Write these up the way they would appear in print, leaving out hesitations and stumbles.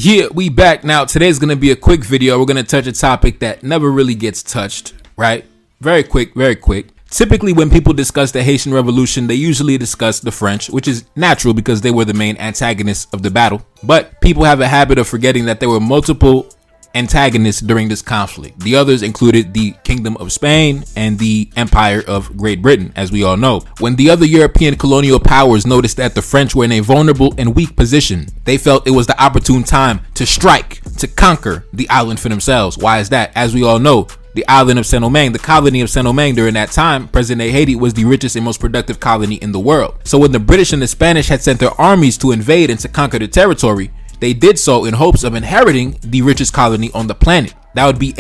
Yeah, we back now. Today's gonna be a quick video. We're gonna touch a topic that never really gets touched, right? Very quick, very quick. Typically, when people discuss the Haitian Revolution, they usually discuss the French, which is natural because they were the main antagonists of the battle. But people have a habit of forgetting that there were multiple antagonists during this conflict. The others included the Kingdom of Spain and the Empire of Great Britain, as we all know. When the other European colonial powers noticed that the French were in a vulnerable and weak position, they felt it was the opportune time to strike, to conquer the island for themselves. Why is that? As we all know, the island of Saint-Domingue, the colony of Saint-Domingue during that time, present-day Haiti, was the richest and most productive colony in the world. So when the British and the Spanish had sent their armies to invade and to conquer the territory, they did so in hopes of inheriting the richest colony on the planet. That would be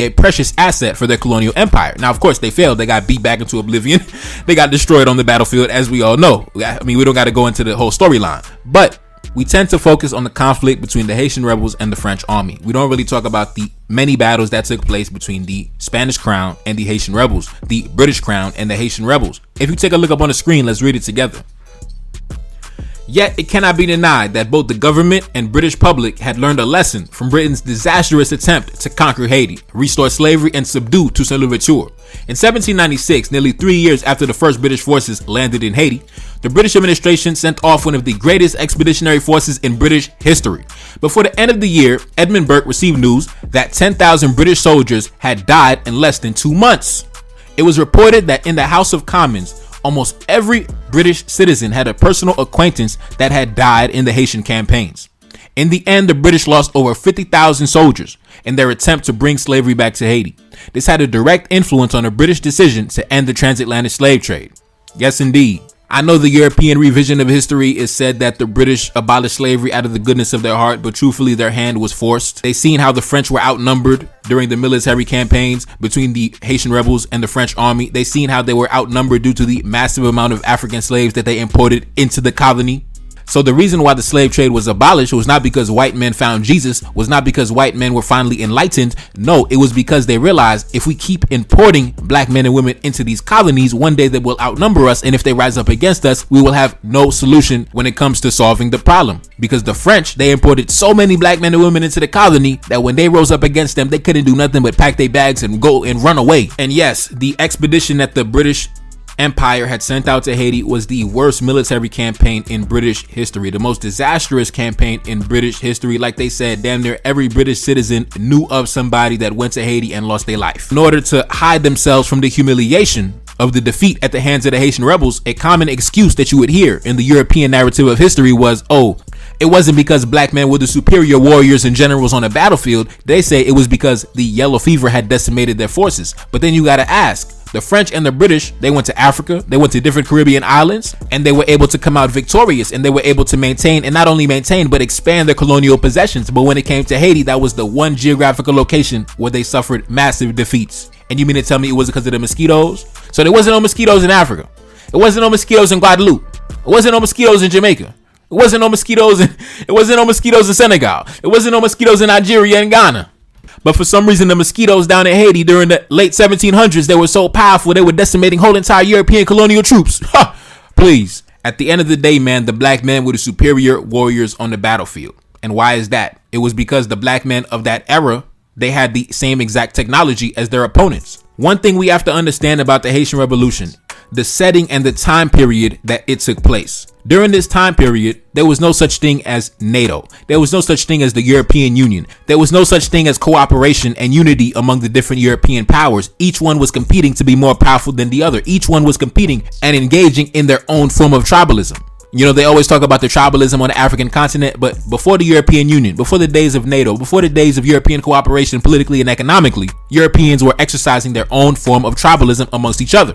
a precious asset for their colonial empire. Now, of course, they failed. They got beat back into oblivion. They got destroyed on the battlefield, as we all know. I mean, we don't got to go into the whole storyline, but we tend to focus on the conflict between the Haitian rebels and the French army. We don't really talk about the many battles that took place between the Spanish crown and the Haitian rebels, the British crown and the Haitian rebels. If you take a look up on the screen, let's read it together. Yet it cannot be denied that both the government and British public had learned a lesson from Britain's disastrous attempt to conquer Haiti, restore slavery, and subdue Toussaint Louverture. In 1796, nearly 3 years after the first British forces landed in Haiti, the British administration sent off one of the greatest expeditionary forces in British history. Before the end of the year, Edmund Burke received news that 10,000 British soldiers had died in less than 2 months. It was reported that in the House of Commons, almost every British citizen had a personal acquaintance that had died in the Haitian campaigns. In the end, the British lost over 50,000 soldiers in their attempt to bring slavery back to Haiti. This had a direct influence on the British decision to end the transatlantic slave trade. Yes, indeed. I know the European revision of history is said that the British abolished slavery out of the goodness of their heart, but truthfully their hand was forced. They seen how the French were outnumbered during the military campaigns between the Haitian rebels and the French army. They seen how they were outnumbered due to the massive amount of African slaves that they imported into the colony. So the reason why the slave trade was abolished was not because white men found Jesus, was not because white men were finally enlightened. No, it was because they realized if we keep importing black men and women into these colonies, one day they will outnumber us. And if they rise up against us, we will have no solution when it comes to solving the problem. Because the French, they imported so many black men and women into the colony that when they rose up against them, they couldn't do nothing but pack their bags and go and run away. And yes, the expedition that the British Empire had sent out to Haiti was the worst military campaign in British history, the most disastrous campaign in British history. Like they said, damn near every British citizen knew of somebody that went to Haiti and lost their life. In order to hide themselves from the humiliation of the defeat at the hands of the Haitian rebels, a common excuse that you would hear in the European narrative of history was, oh, it wasn't because black men were the superior warriors and generals on the battlefield. They say it was because the yellow fever had decimated their forces. But then you gotta ask, the French and the British, they went to Africa, they went to different Caribbean islands, and they were able to come out victorious, and they were able to maintain, and not only maintain, but expand their colonial possessions. But when it came to Haiti, that was the one geographical location where they suffered massive defeats. And you mean to tell me it was because of the mosquitoes? So there wasn't no mosquitoes in Africa. It wasn't no mosquitoes in Guadeloupe. It wasn't no mosquitoes in Jamaica. It wasn't no mosquitoes in Senegal. It wasn't no mosquitoes in Nigeria and Ghana. But for some reason, the mosquitoes down in Haiti during the late 1700s, they were so powerful, they were decimating whole entire European colonial troops. Please. At the end of the day, man, the black men were the superior warriors on the battlefield. And why is that? It was because the black men of that era, they had the same exact technology as their opponents. One thing we have to understand about the Haitian Revolution, the setting and the time period that it took place. During this time period, there was no such thing as NATO. There was no such thing as the European Union. There was no such thing as cooperation and unity among the different European powers. Each one was competing to be more powerful than the other. Each one was competing and engaging in their own form of tribalism. You know, they always talk about the tribalism on the African continent, but before the European Union, before the days of NATO, before the days of European cooperation politically and economically, Europeans were exercising their own form of tribalism amongst each other.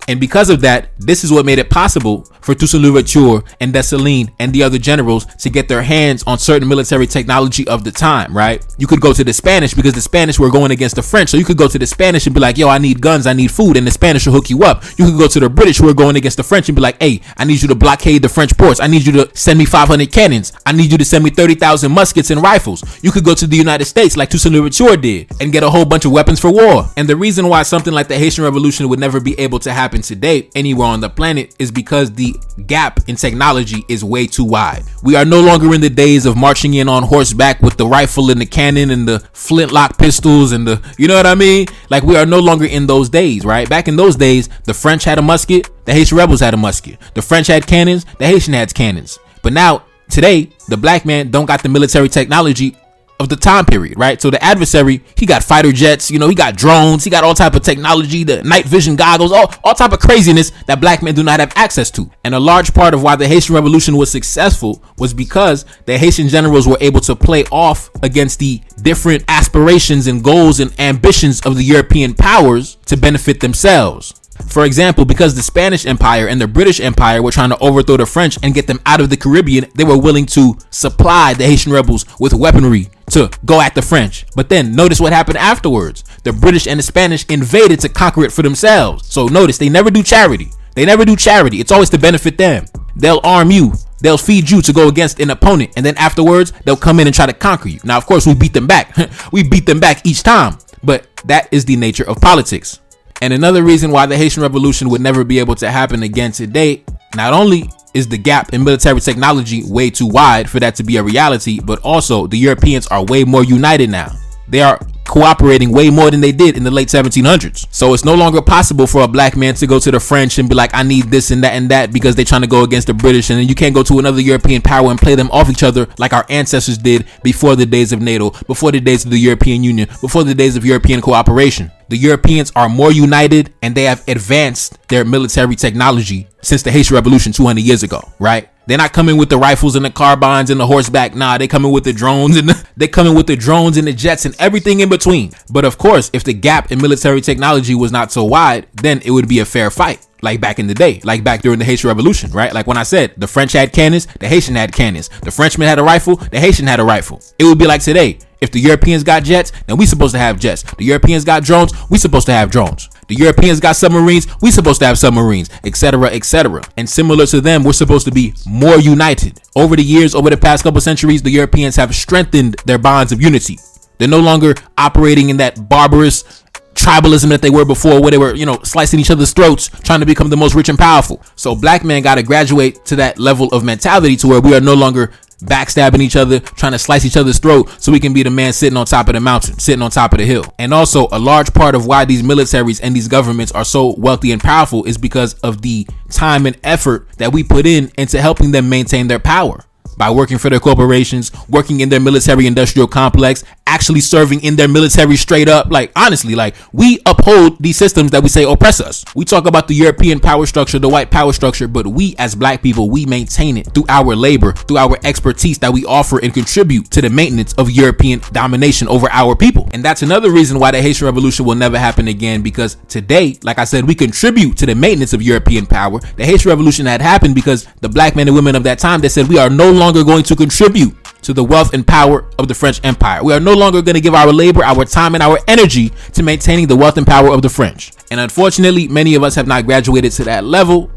And because of that, this is what made it possible for Toussaint Louverture and Dessalines and the other generals to get their hands on certain military technology of the time, right? You could go to the Spanish because the Spanish were going against the French. So you could go to the Spanish and be like, yo, I need guns, I need food, and the Spanish will hook you up. You could go to the British who are going against the French and be like, hey, I need you to blockade the French ports. I need you to send me 500 cannons. I need you to send me 30,000 muskets and rifles. You could go to the United States like Toussaint Louverture did and get a whole bunch of weapons for war. And the reason why something like the Haitian Revolution would never be able to happen happen today anywhere on the planet is because the gap in technology is way too wide. We are no longer in the days of marching in on horseback with the rifle and the cannon and the flintlock pistols and you know what I mean? Like, we are no longer in those days, right? Back in those days, the French had a musket, the Haitian rebels had a musket. The French had cannons, the Haitian had cannons. But now, today, the black man don't got the military technology of the time period, right? So the adversary, he got fighter jets, he got drones, he got all type of technology, the night vision goggles, all type of craziness that black men do not have access to. And a large part of why the Haitian Revolution was successful was because the Haitian generals were able to play off against the different aspirations and goals and ambitions of the European powers to benefit themselves. For example, because the Spanish Empire and the British Empire were trying to overthrow the French and get them out of the Caribbean, they were willing to supply the Haitian rebels with weaponry to go at the French. But then notice what happened afterwards. The British and the Spanish invaded to conquer it for themselves. So notice, they never do charity. It's always to benefit them. They'll arm you. They'll feed you to go against an opponent. And then afterwards, they'll come in and try to conquer you. Now, of course, we beat them back. We beat them back each time. But that is the nature of politics. And another reason why the Haitian Revolution would never be able to happen again today, not only is the gap in military technology way too wide for that to be a reality, but also the Europeans are way more united now. They are cooperating way more than they did in the late 1700s. So it's no longer possible for a black man to go to the French and be like, I need this and that because they're trying to go against the British. And then you can't go to another European power and play them off each other like our ancestors did before the days of NATO, before the days of the European Union, before the days of European cooperation. The Europeans are more united and they have advanced their military technology since the Haitian Revolution 200 years ago, right? They're not coming with the rifles and the carbines and the horseback. Nah, they coming with the drones and the jets and everything in between. But of course, if the gap in military technology was not so wide, then it would be a fair fight. Like back in the day, like back during the Haitian Revolution, right? Like when I said the French had cannons, the Haitian had cannons. The Frenchman had a rifle, the Haitian had a rifle. It would be like today. If the Europeans got jets, then we supposed to have jets. The Europeans got drones, we supposed to have drones. The Europeans got submarines, we supposed to have submarines, etc., etc. And similar to them, we're supposed to be more united. Over the years, over the past couple centuries, the Europeans have strengthened their bonds of unity. They're no longer operating in that barbarous tribalism that they were before, where they were, slicing each other's throats, trying to become the most rich and powerful. So black men got to graduate to that level of mentality to where we are no longer backstabbing each other, trying to slice each other's throat so we can be the man sitting on top of the mountain, sitting on top of the hill. And also, a large part of why these militaries and these governments are so wealthy and powerful is because of the time and effort that we put in into helping them maintain their power. By working for their corporations, working in their military industrial complex, actually serving in their military straight up. Like, honestly, like, we uphold these systems that we say oppress us. We talk about the European power structure, the white power structure, but we as black people, we maintain it through our labor, through our expertise that we offer and contribute to the maintenance of European domination over our people. And that's another reason why the Haitian Revolution will never happen again, because today, like I said, we contribute to the maintenance of European power. The Haitian Revolution had happened because the black men and women of that time, they said we are no longer going to contribute to the wealth and power of the French Empire. We are no longer going to give our labor, our time, and our energy to maintaining the wealth and power of the French. And unfortunately, many of us have not graduated to that level.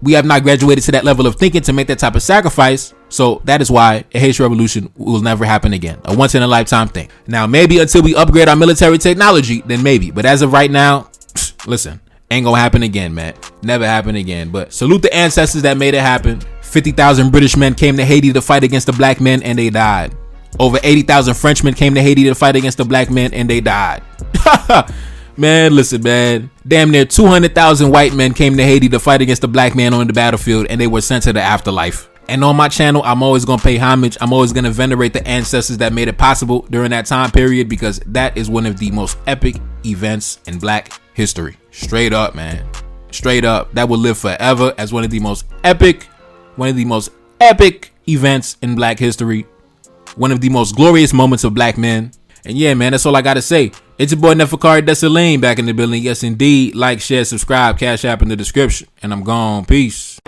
We have not graduated to that level of thinking to make that type of sacrifice. So that is why a Haitian Revolution will never happen again. A once in a lifetime thing. Now, maybe until we upgrade our military technology, then maybe. But as of right now, listen, ain't gonna happen again, man. Never happen again. But salute the ancestors that made it happen. 50,000 British men came to Haiti to fight against the black men and they died. Over 80,000 Frenchmen came to Haiti to fight against the black men and they died. Man, listen, man. Damn near 200,000 white men came to Haiti to fight against the black man on the battlefield and they were sent to the afterlife. And on my channel, I'm always going to pay homage. I'm always going to venerate the ancestors that made it possible during that time period, because that is one of the most epic events in black history. Straight up, man. Straight up. That will live forever as one of the most epic events in black history. One of the most glorious moments of black men. And yeah, man, that's all I got to say. It's your boy Neferkari Dessalines back in the building. Yes, indeed. Like, share, subscribe, Cash App in the description. And I'm gone. Peace.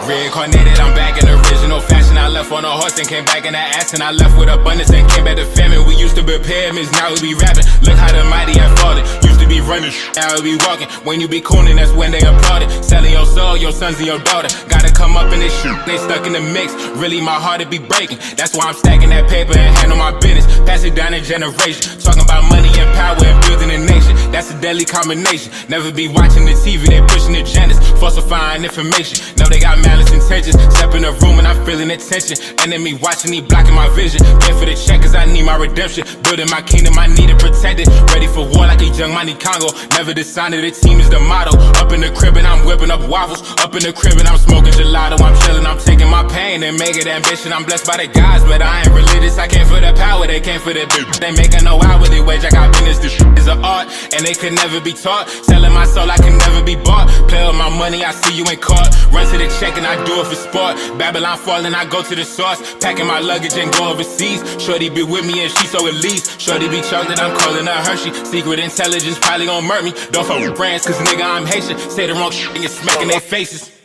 Reincarnated, I'm back in original fashion. I left on a horse and came back in the ass, and I left with abundance and came back to famine. We used to be pyramids, now we be rapping. Look how the mighty have fallen. Used to be running, now we be walking. When you be cooning, that's when they applauded. Selling your soul, your sons and your daughter. Gotta come up in this shit, they stuck in the mix. Really, my heart it be breaking. That's why I'm stacking that paper and handle my business. Pass it down in generation. Talking about money and power and building a nation. That's a deadly combination. Never be watching the TV, they pushing agendas, falsifying information. Know they got malice intentions. Step in the room and I'm feeling the tension. Enemy watching, he blocking my vision. Pay for the check cause I need my redemption. Building my kingdom, I need it protected. Ready for war like a young Money Congo. Never decided the team is the motto. Up in the crib and I'm whipping up waffles. Up in the crib and I'm smoking gelato. I'm chilling, I'm taking my pain and make it ambition. I'm blessed by the gods, but I ain't religious. I came for the power, they came for the bitch. They making no hourly wage, I got business. This is an art and they could never be taught. Selling my soul, I can never be bought. Play with my money, I see you ain't caught. Run to the check and I do it for sport. Babylon falling, I go to the source. Packing my luggage and go overseas. Shorty be with me and she so elite. Shorty be chocolate, I'm calling her Hershey. Secret intelligence probably gon' murk me. Don't fuck with friends, cause nigga I'm Haitian. Say the wrong shit and you're smacking their faces.